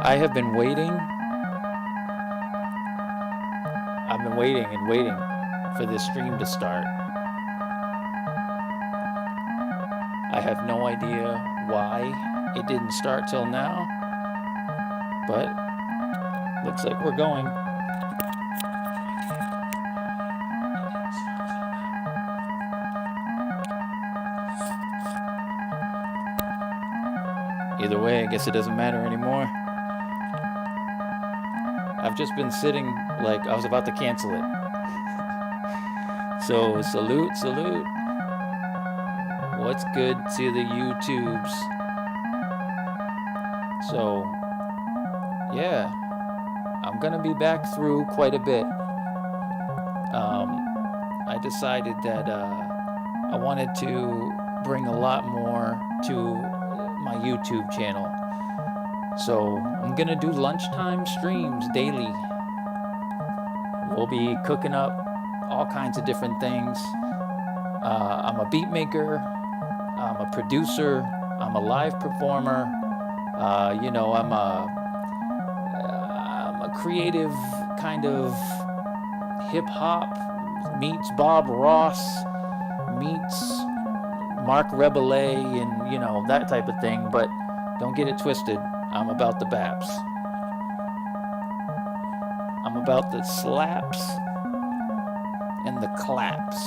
I have been waiting. I've been waiting and waiting for this stream to start. I have no idea why it didn't start till now, but looks like we're going. Either way, I guess it doesn't matter anymore. I've just been sitting like I was about to cancel it. So salute. What's good to the YouTubes? So yeah, I'm gonna be back through quite a bit. I decided that I wanted to bring a lot more to my YouTube channel. So I'm gonna do lunchtime streams daily. We'll be cooking up all kinds of different things. I'm a beat maker, I'm a producer, I'm a live performer. I'm a creative kind of hip hop meets Bob Ross meets Mark Rebelay and that type of thing. But don't get it twisted. I'm about the baps. I'm about the slaps and the claps.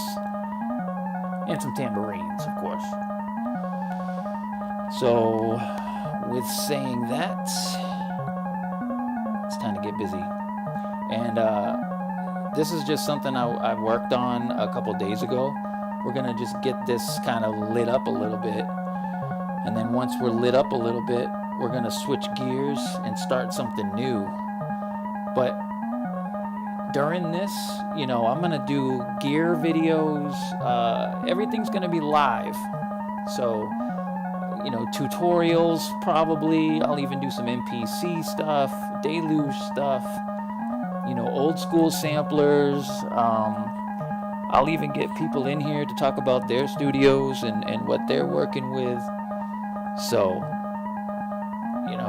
And some tambourines, of course. So, with saying that, it's time to get busy. And this is just something I worked on a couple days ago. We're going to just get this kind of lit up a little bit. And then once we're lit up a little bit, we're going to switch gears and start something new. But during this, I'm going to do gear videos. Everything's going to be live. So, tutorials probably. I'll even do some MPC stuff, Deluge stuff, old school samplers. I'll even get people in here to talk about their studios and what they're working with. So,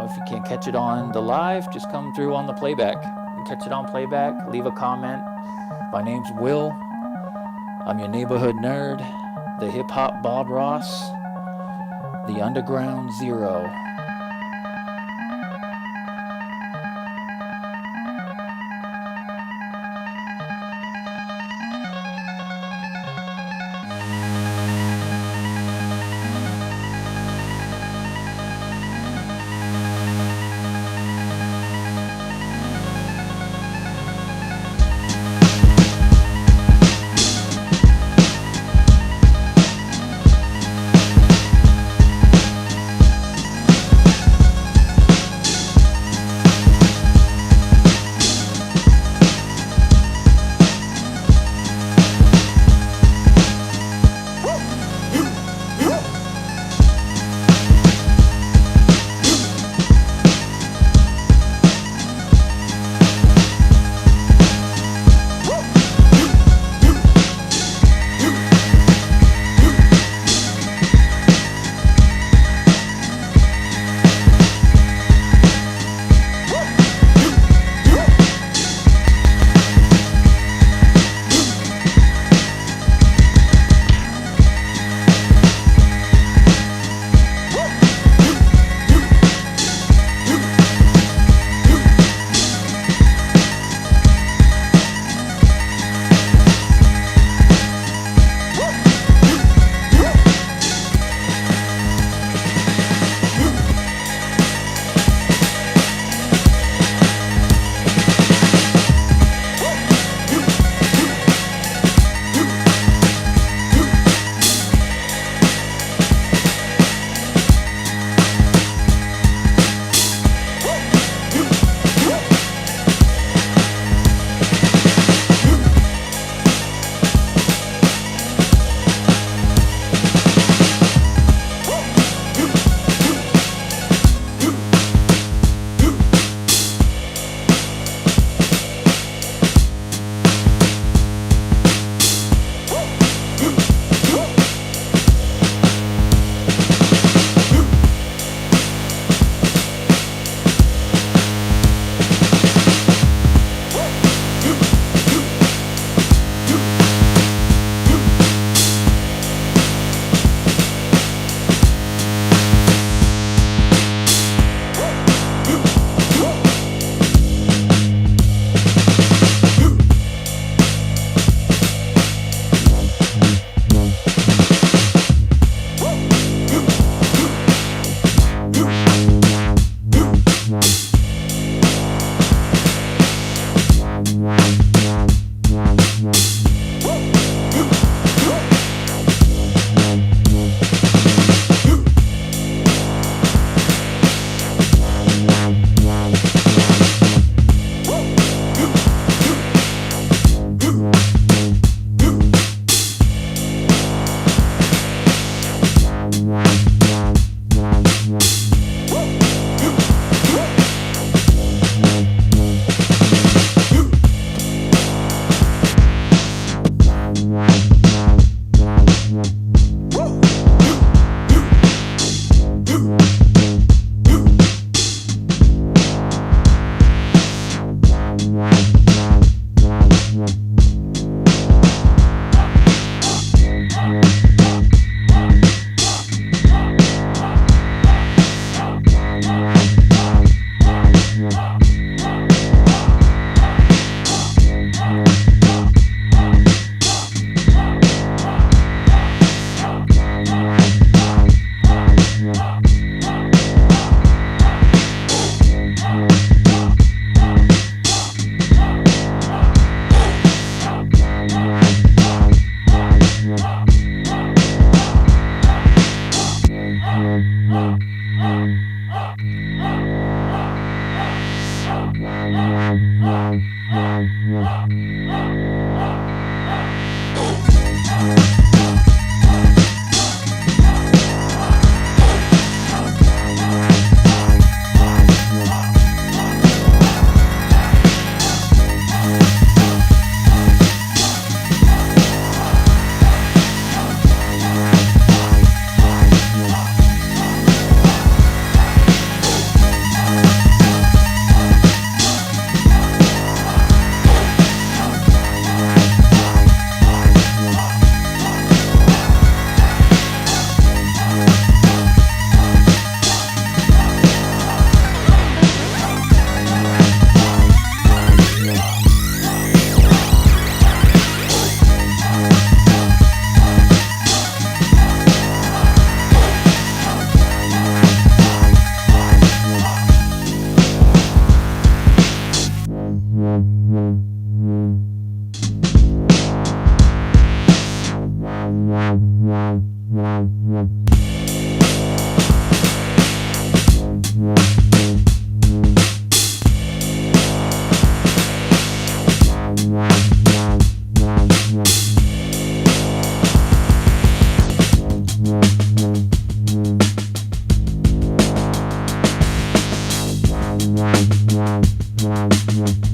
if you can't catch it on the live, just come through on the playback. Catch it on playback, leave a comment. My name's Will. I'm your neighborhood nerd, the hip hop Bob Ross, the Underground Zero.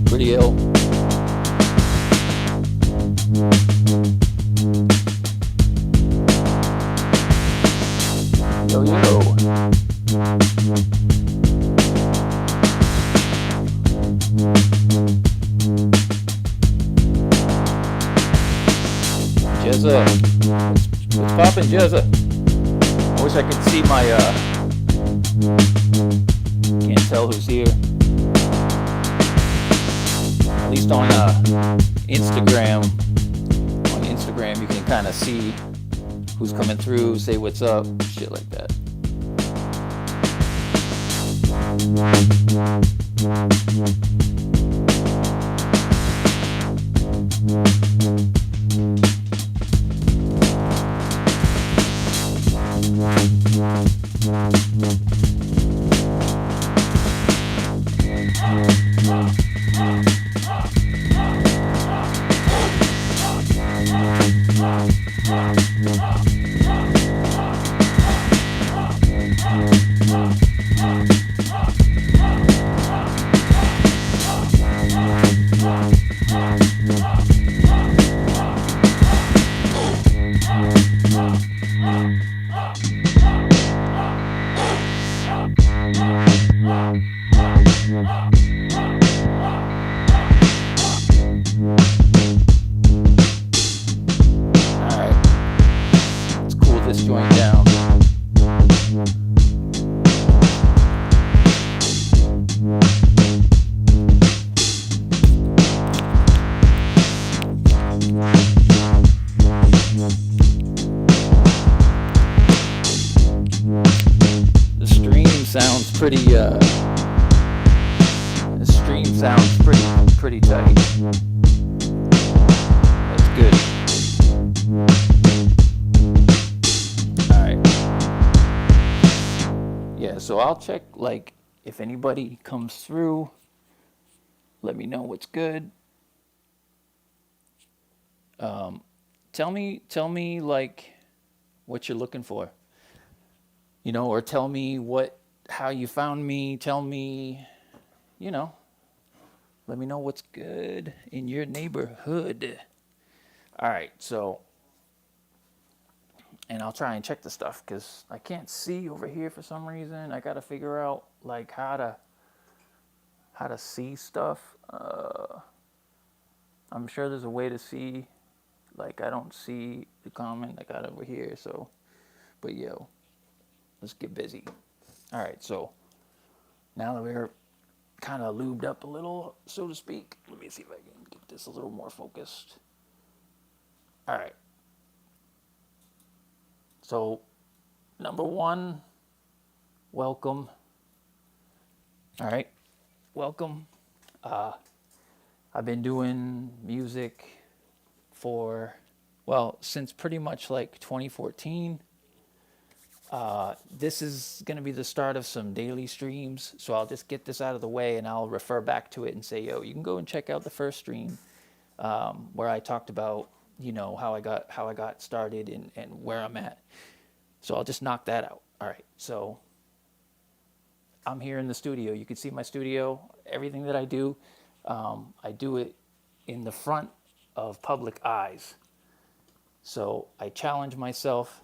Pretty ill. Yo, yo. Jezza. What's poppin', Jezza? I wish I could see my, can't tell who's here. At least on Instagram. On Instagram, you can kind of see who's coming through, say what's up, shit like that. This joint down. The stream sounds pretty tight. That's good. So I'll check, like, if anybody comes through, let me know what's good. Tell me, like, what you're looking for, you know, or tell me how you found me. Tell me, you know, let me know what's good in your neighborhood. All right, so. And I'll try and check the stuff because I can't see over here for some reason. I gotta figure out like how to see stuff. I'm sure there's a way to see. Like I don't see the comment I got over here. So, but let's get busy. All right. So now that we're kind of lubed up a little, so to speak. Let me see if I can get this a little more focused. All right. So, number one, welcome. All right. Welcome. I've been doing music for, well, since pretty much like 2014. This is going to be the start of some daily streams, so I'll just get this out of the way and I'll refer back to it and say, yo, you can go and check out the first stream where I talked about, how I got started and where I'm at. So I'll just knock that out. All right. So I'm here in the studio. You can see my studio. Everything that I do it in the front of public eyes. So I challenge myself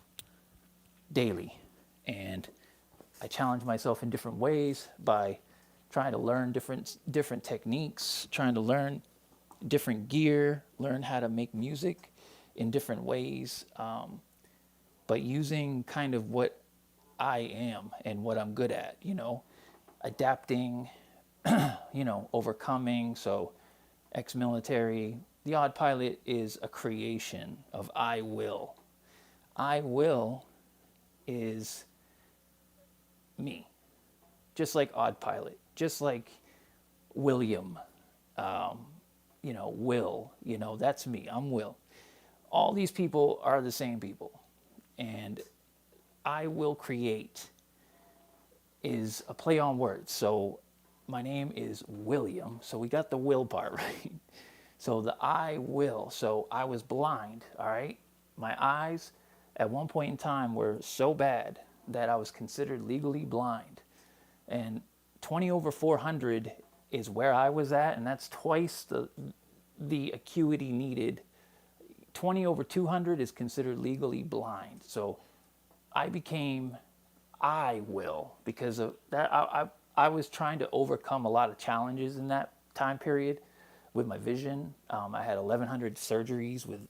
daily, and I challenge myself in different ways by trying to learn different techniques, trying to learn different gear, learn how to make music in different ways, but using kind of what I am and what I'm good at, adapting, overcoming. So ex-military, the Odd Pilot is a creation of I Will. I Will is me, just like Odd Pilot, just like William, Will, that's me. I'm Will. All these people are the same people. And I Will Create is a play on words. So my name is William. So we got the will part right. So the I will. So I was blind, all right? My eyes at one point in time were so bad that I was considered legally blind. And 20 over 400 is where I was at, and that's twice the acuity needed. 20 over 200 is considered legally blind. So I became I Will because of that. I was trying to overcome a lot of challenges in that time period with my vision. I had 1,100 surgeries with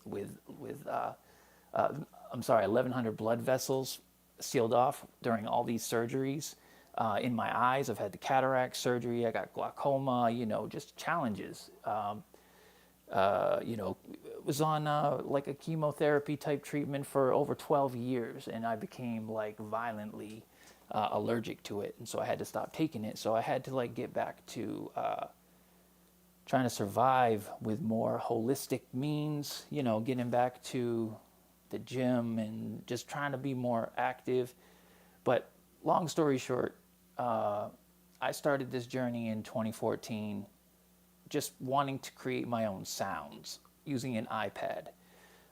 1,100 blood vessels sealed off during all these surgeries. In my eyes, I've had the cataract surgery. I got glaucoma. Just challenges. Was on like a chemotherapy type treatment for over 12 years, and I became like violently allergic to it, and so I had to stop taking it. So I had to like get back to trying to survive with more holistic means, getting back to the gym and just trying to be more active. But long story short, I started this journey in 2014 just wanting to create my own sounds using an iPad.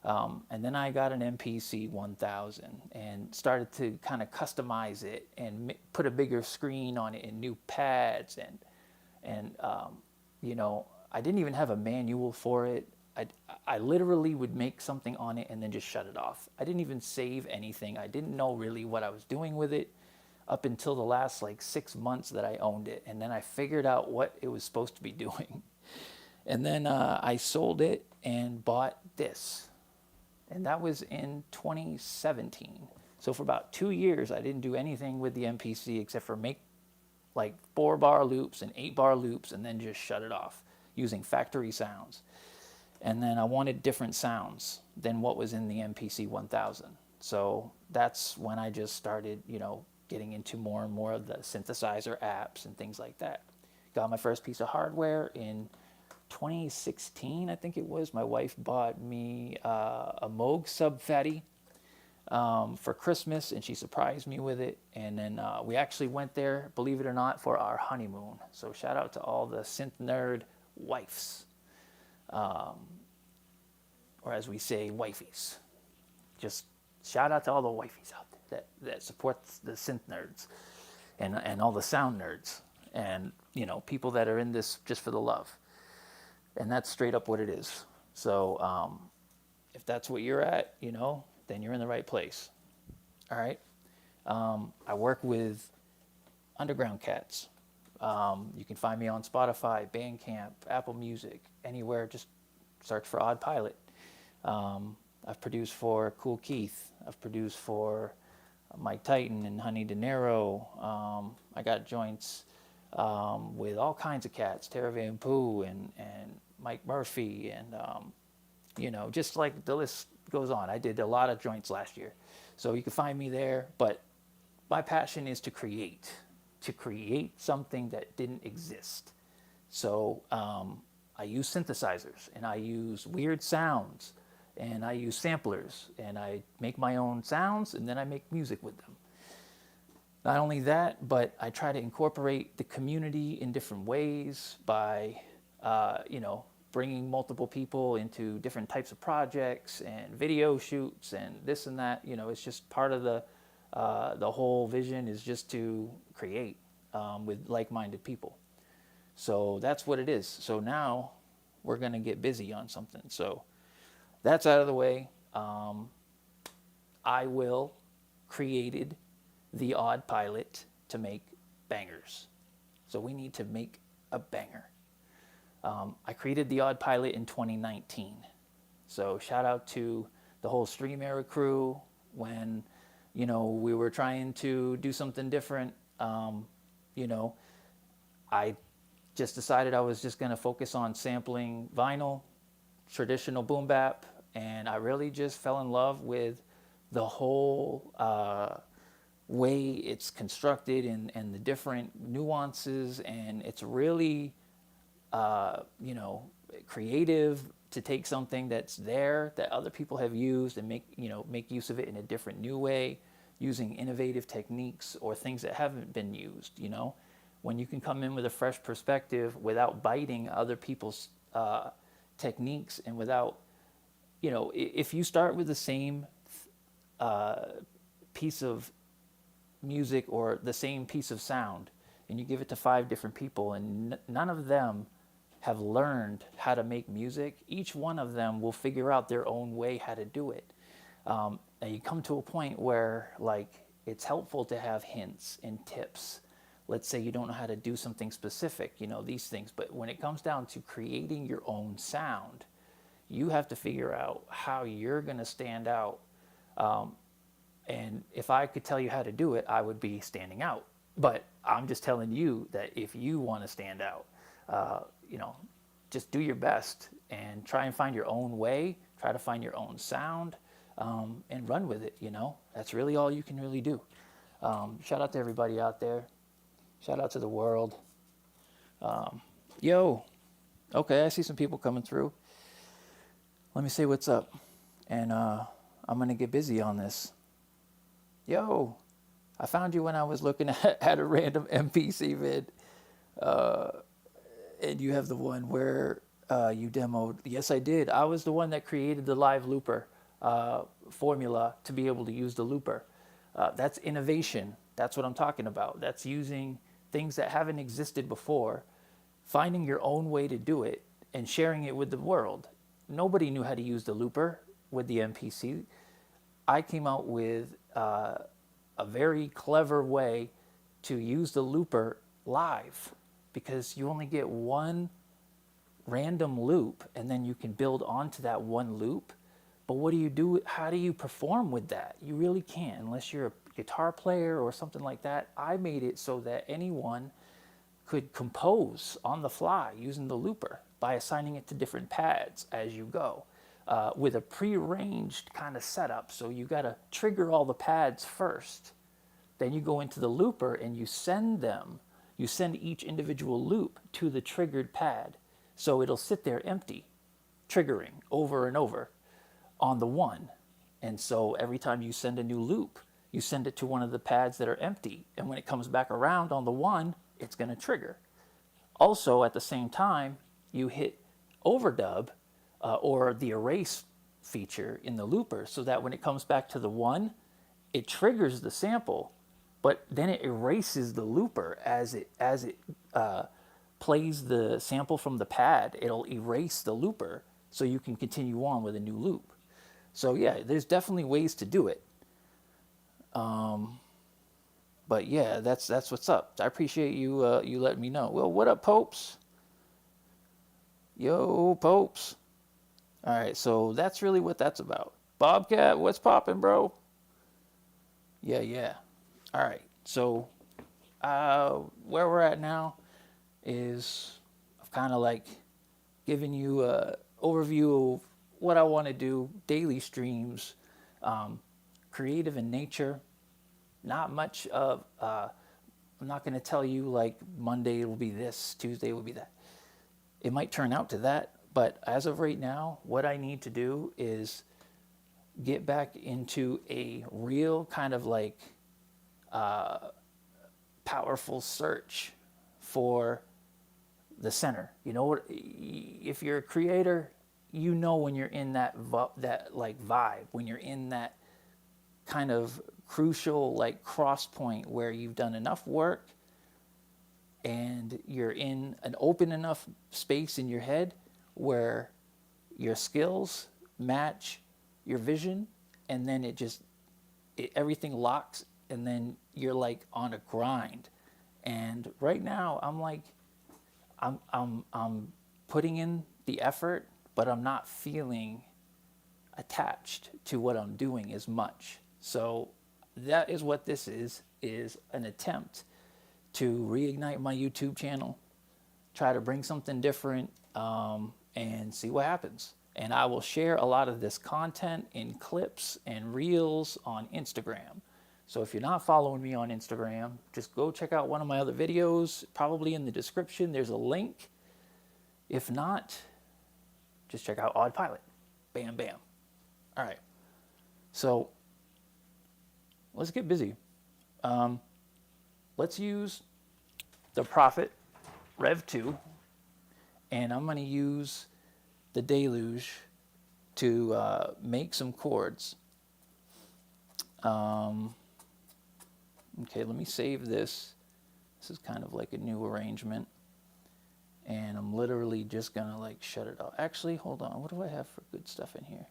And then I got an MPC 1000 and started to kind of customize it and put a bigger screen on it and new pads. And I didn't even have a manual for it. I literally would make something on it and then just shut it off. I didn't even save anything. I didn't know really what I was doing with it up until the last like 6 months that I owned it. And then I figured out what it was supposed to be doing. And then I sold it and bought this. And that was in 2017. So for about 2 years, I didn't do anything with the MPC except for make like 4-bar loops and 8-bar loops and then just shut it off using factory sounds. And then I wanted different sounds than what was in the MPC 1000. So that's when I just started, getting into more and more of the synthesizer apps and things like that. Got my first piece of hardware in 2016, I think it was. My wife bought me a Moog Sub Fatty for Christmas, and she surprised me with it. And then we actually went there, believe it or not, for our honeymoon. So shout out to all the synth nerd wives, or as we say, wifeys. Just shout out to all the wifeys out there that support the synth nerds and all the sound nerds and people that are in this just for the love. And that's straight up what it is. So if that's what you're at, then you're in the right place. All right. I work with Underground Cats. You can find me on Spotify, Bandcamp, Apple Music, anywhere. Just search for Odd Pilot. I've produced for Kool Keith. I've produced for Mike Titan and Honey De Niro. I got joints with all kinds of cats, Tara Van Poo and Mike Murphy, and just like the list goes on. I did a lot of joints last year, so you can find me there. But my passion is to create something that didn't exist. So I use synthesizers, and I use weird sounds, and I use samplers, and I make my own sounds, and then I make music with them. Not only that, but I try to incorporate the community in different ways by, bringing multiple people into different types of projects and video shoots and this and that. It's just part of the whole vision is just to create with like-minded people. So that's what it is. So now we're going to get busy on something. So that's out of the way. I will created the Odd Pilot to make bangers. So we need to make a banger. I created the Odd Pilot in 2019. So shout out to the whole Stream Era crew when, we were trying to do something different. I just decided I was just going to focus on sampling vinyl, traditional boom bap, and I really just fell in love with the whole way it's constructed and the different nuances, and it's really creative to take something that's there that other people have used and make use of it in a different new way, using innovative techniques or things that haven't been used. When you can come in with a fresh perspective without biting other people's techniques, and without, if you start with the same piece of music or the same piece of sound and you give it to 5 different people and none of them have learned how to make music, each one of them will figure out their own way how to do it. And you come to a point where it's helpful to have hints and tips. Let's say you don't know how to do something specific, these things. But when it comes down to creating your own sound, you have to figure out how you're going to stand out. And if I could tell you how to do it, I would be standing out. But I'm just telling you that if you want to stand out, just do your best and try and find your own way, try to find your own sound, and run with it, That's really all you can really do. Shout out to everybody out there. Shout out to the world. Okay, I see some people coming through. Let me say what's up. And I'm going to get busy on this. Yo, I found you when I was looking at a random MPC vid. And you have the one where you demoed. Yes, I did. I was the one that created the live looper formula to be able to use the looper. That's innovation. That's what I'm talking about. That's using things that haven't existed before, finding your own way to do it, and sharing it with the world. Nobody knew how to use the looper with the MPC. I came out with a very clever way to use the looper live, because you only get one random loop and then you can build onto that one loop. But what do you do? How do you perform with that? You really can't unless you're a guitar player or something like that. I made it so that anyone could compose on the fly using the looper by assigning it to different pads as you go, with a prearranged kind of setup. So you got to trigger all the pads first. Then you go into the looper and you send each individual loop to the triggered pad. So it'll sit there empty, triggering over and over on the one. And so every time you send a new loop, you send it to one of the pads that are empty. And when it comes back around on the one, it's going to trigger. Also, at the same time, you hit overdub or the erase feature in the looper, so that when it comes back to the one, it triggers the sample, but then it erases the looper as it plays the sample from the pad. It'll erase the looper so you can continue on with a new loop. So yeah, there's definitely ways to do it. But yeah, that's what's up. I appreciate you you letting me know. Well, what up, Popes? Yo, Popes. All right, so that's really what that's about. Bobcat, what's poppin', bro? Yeah. All right, so where we're at now, is I've kind of like given you a overview of what I want to do, daily streams, creative in nature, not much of, I'm not going to tell you like Monday will be this, Tuesday will be that. It might turn out to that, but as of right now, what I need to do is get back into a real kind of like powerful search for the center. You know what? If you're a creator, you know when you're in that that like vibe, when you're in that kind of crucial like cross point where you've done enough work and you're in an open enough space in your head where your skills match your vision, and then everything locks, and then you're like on a grind. And right now I'm putting in the effort, but I'm not feeling attached to what I'm doing as much. So that is what this is an attempt to reignite my YouTube channel, try to bring something different, and see what happens. And I will share a lot of this content in clips and reels on Instagram. So if you're not following me on Instagram, just go check out one of my other videos, probably in the description. There's a link. If not, just check out Odd Pilot. Bam, bam. All right. So let's get busy. Let's use the Prophet Rev 2, and I'm going to use the Deluge to make some chords. Okay, let me save this. This is kind of like a new arrangement, and I'm literally just gonna like shut it off. Actually, hold on, what do I have for good stuff in here?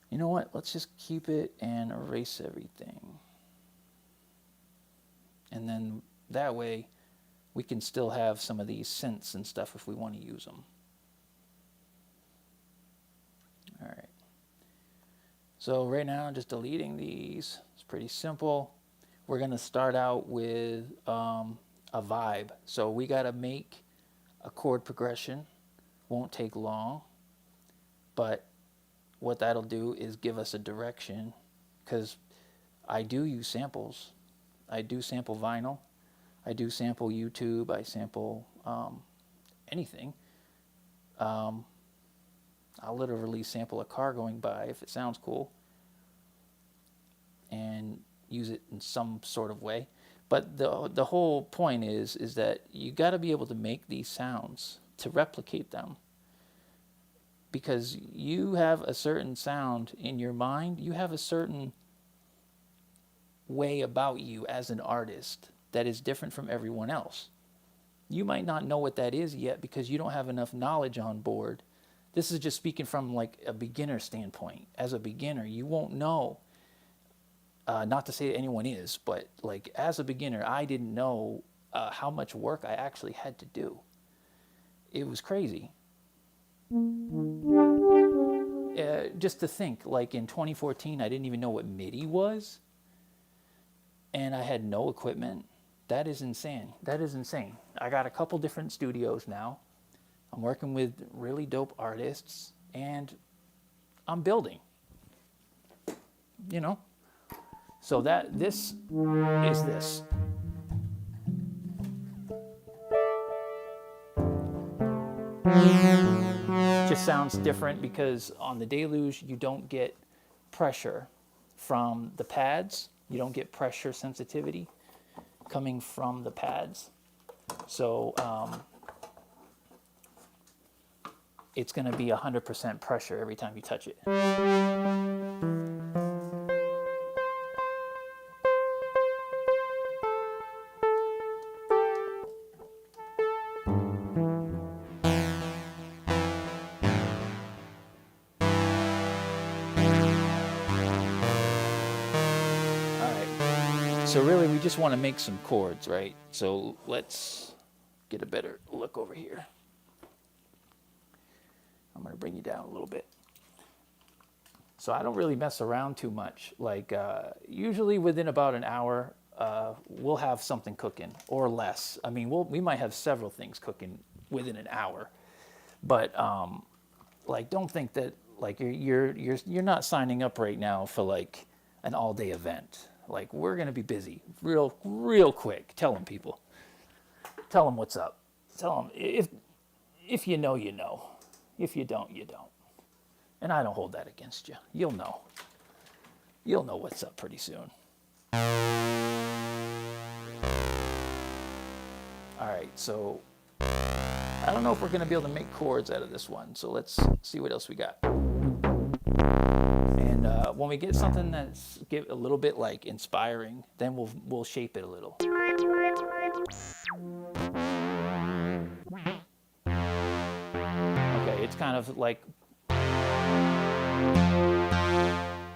You know what, let's just keep it and erase everything. And then that way we can still have some of these synths and stuff if we want to use them. All right. So right now I'm just deleting these. It's pretty simple. We're going to start out with a vibe. So we got to make a chord progression. Won't take long, but what that'll do is give us a direction, because I do use samples. I do sample vinyl. I do sample YouTube. I sample anything. I'll literally sample a car going by if it sounds cool and use it in some sort of way. But the whole point is that you got to be able to make these sounds to replicate them, because you have a certain sound in your mind. You have a certain way about you as an artist that is different from everyone else. You might not know what that is yet because you don't have enough knowledge on board. This is just speaking from like a beginner standpoint. As a beginner, you won't know, not to say that anyone is, but like as a beginner, I didn't know how much work I actually had to do. It was crazy. Just to think, like in 2014, I didn't even know what MIDI was, and I had no equipment. That is insane. That is insane. I got a couple different studios now. I'm working with really dope artists, and I'm building. You know? So this is this. Just sounds different because on the Deluge you don't get pressure from the pads. You don't get pressure sensitivity coming from the pads. So it's going to be 100% pressure every time you touch it. So really, we just want to make some chords, right? So let's get a better look over here. I'm going to bring you down a little bit. So I don't really mess around too much. Like usually within about an hour, we'll have something cooking or less. I mean, we might have several things cooking within an hour, but like, don't think that like you're not signing up right now for like an all-day event. Like, we're gonna be busy real quick. Tell them, people. Tell them what's up. Tell them if you know, you know. If you don't, you don't. And I don't hold that against you. You'll know. You'll know what's up pretty soon. All right, so I don't know if we're going to be able to make chords out of this one. So let's see what else we got. And when we get something that's a little bit like inspiring, then we'll shape it a little. Okay, it's kind of like,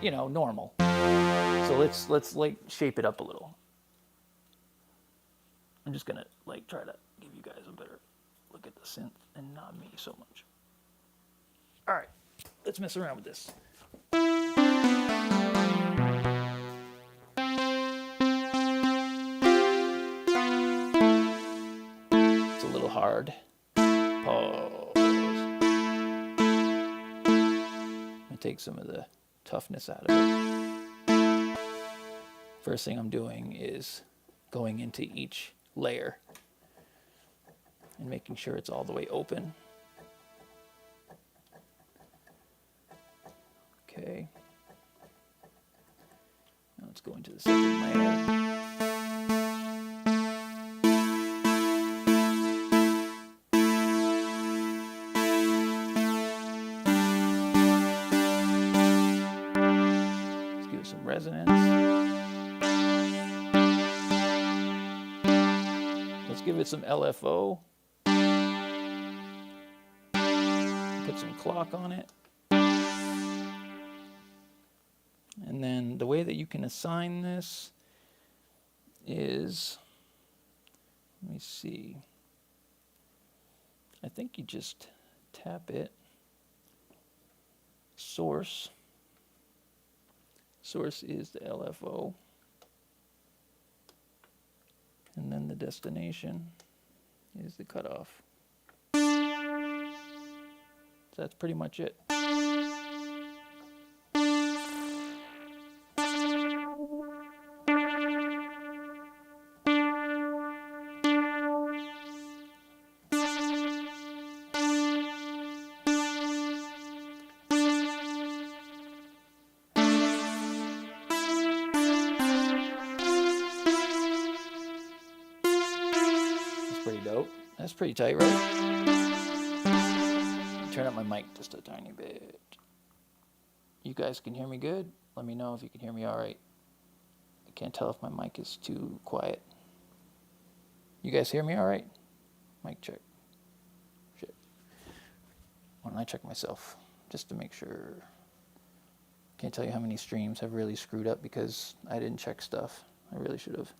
you know, normal. So let's like shape it up a little. I'm just gonna like try to give you guys a better look at the synth and not me so much. All right, let's mess around with this. It's a little hard. Pause. I'm gonna take some of the toughness out of it. First thing I'm doing is going into each layer and making sure it's all the way open. Okay. Now let's go into the second layer. Let's give it some resonance. Let's give it some LFO. Put some clock on it. And then the way that you can assign this is, let me see. I think you just tap it. Source. Source is the LFO. And then the destination is the cutoff. So that's pretty much it. Pretty dope. That's pretty tight, right? Turn up my mic just a tiny bit. You guys can hear me good? Let me know if you can hear me all right. I can't tell if my mic is too quiet. You guys hear me all right? Mic check. Shit. Why don't I check myself just to make sure? Can't tell you how many streams have really screwed up because I didn't check stuff. I really should have.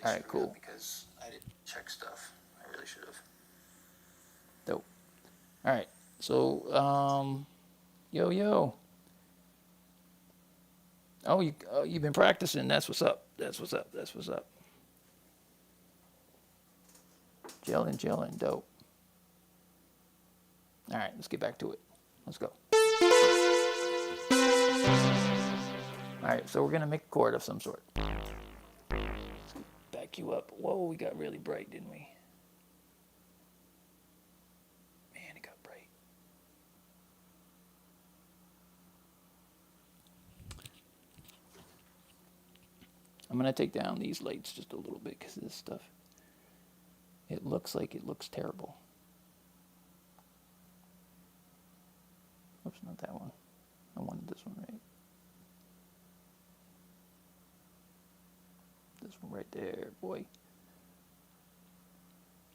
All right, cool. Because I didn't check stuff. I really should have. Dope. All right. So, yo. Oh, you've been practicing. That's what's up. That's what's up. That's what's up. Gelling. Dope. All right, let's get back to it. Let's go. All right, so we're gonna make a chord of some sort. You up. Whoa, we got really bright, didn't we? Man, it got bright. I'm going to take down these lights just a little bit because of this stuff. It looks like it looks terrible. Oops, not that one. I wanted this one, right? This one right there, boy.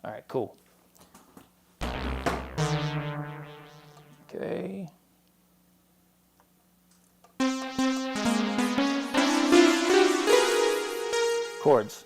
All right, cool. Okay. Chords.